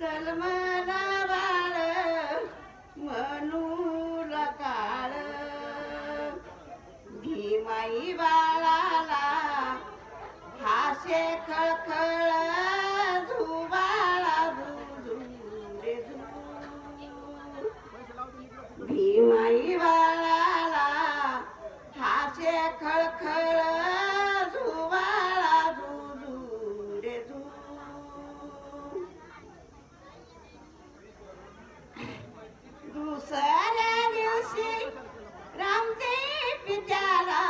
जन्मला बाळ म्हणून काळ भीमाई बाळाला हासे खळखळ झुबाळा झुझू रे झू भीमाई बाळाला हासे खळखळ झुबाळा झुझू रे झू दुसऱ्या दिवशी रामजी पित्याला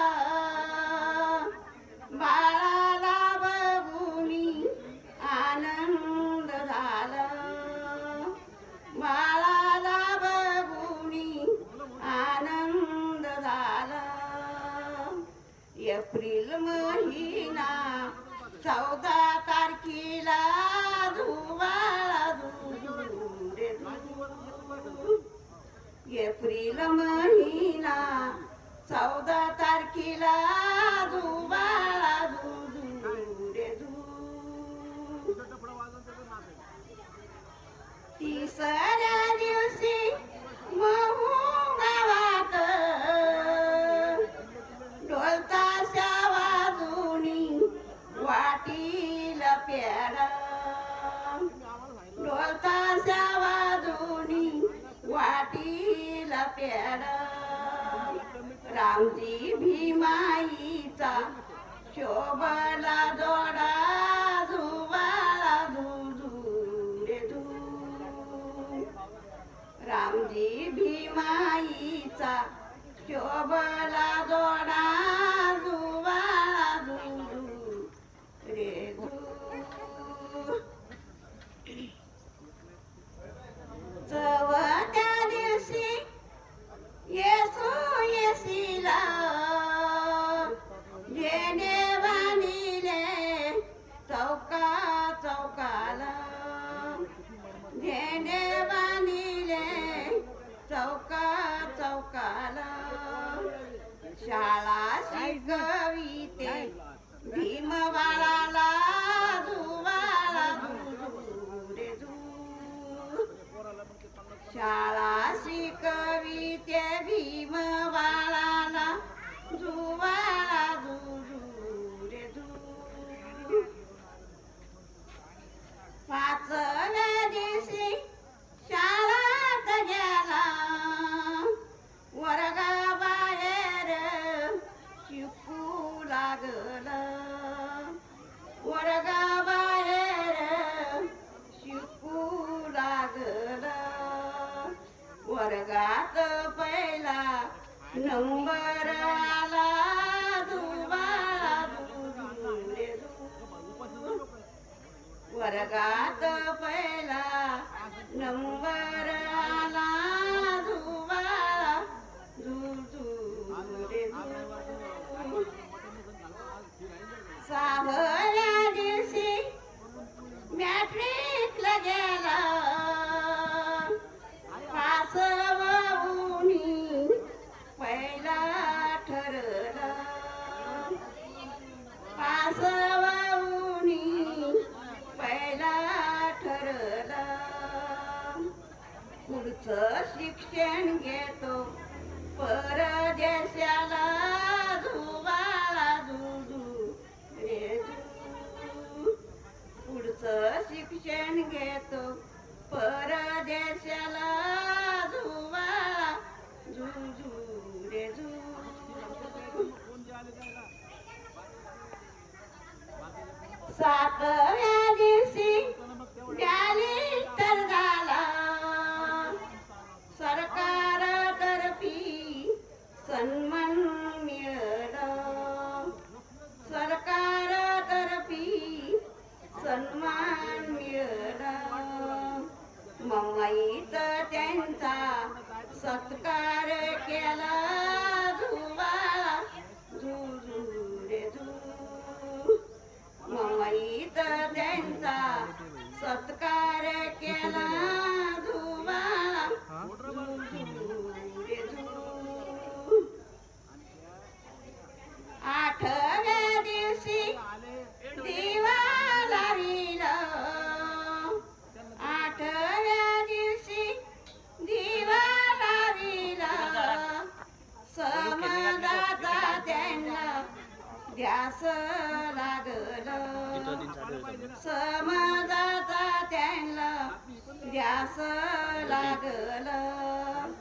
बाळाला बघुनी आनंद झाला बाळाला बघुनी आनंद झाला एप्रिल महिना 14 तारखेला धुवाळा धुजू रे धू एप्रिल महिना 14 तारखेला धुवाळा धुजू रे धू तिसऱ्या दिवशी महू गावात ढोल ताशा वाजूनी वाटीला प्यारा ढोल ताशा वाजूनी वाटीला प्यारा रामजी भीमाईचा शोभला जोडा झुबाळा झुझू रे झू रामजी भीमाईचा शोभला जोडा झुबाळा झुझू रे झू चवथ्या दिवशी येसू येसीला जेने बांधिले चौका चौकाला जेने बांधिले चौका चौकाला शाळा शिकविते भीम बाळाला झुबाळा झुझू रे झू शाळा शिकविते भीम बाळाला झुबाळा झुझू रे झू पाचव्या दिवशी शाळात गेला वर्गाबाहेर शिकू लागला वर्गाबाहेर शिकू लागला वर्गात पहिला नंबर आला झुबाळा झुझू रे झू वर्गात पहिला नंबर आला झुबाळा झुझू रे झू 6व्या दिवशी मॅट्रिकला गेला पास होऊनी पहिला ठरला पास होऊनी पहिला ठरला पुढचं शिक्षण घेतो परदेशाला झुबाळा झुझू रे झू पुढचं शिक्षण घेतो परदेशाला झुबाळा झुझू रे झू 7व्या दिवशी द्याली तर झाला सरकारतर्फी सन्मान मिळाला सरकारतर्फी सन्मान मिळाला मुंबईत त्यांचा सत्कार केला झुबाळा झुझू रे झू मुंबईत त्यांचा सत्कार केला झुबाळा झुझू रे झू 8व्या दिवशी दिवा लाविला 8 लागलं समाजाचा त्यांना ध्यास लागलं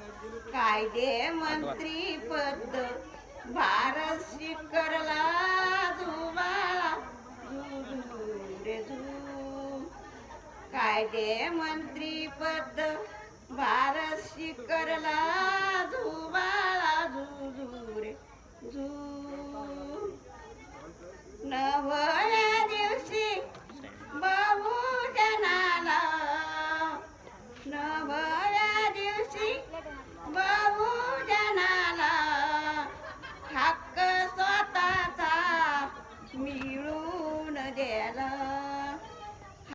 कायदे मंत्री पद भारत शिखरला जुबाळा रे कायदे मंत्री पद भारत शिखरला जुबाळा रे नव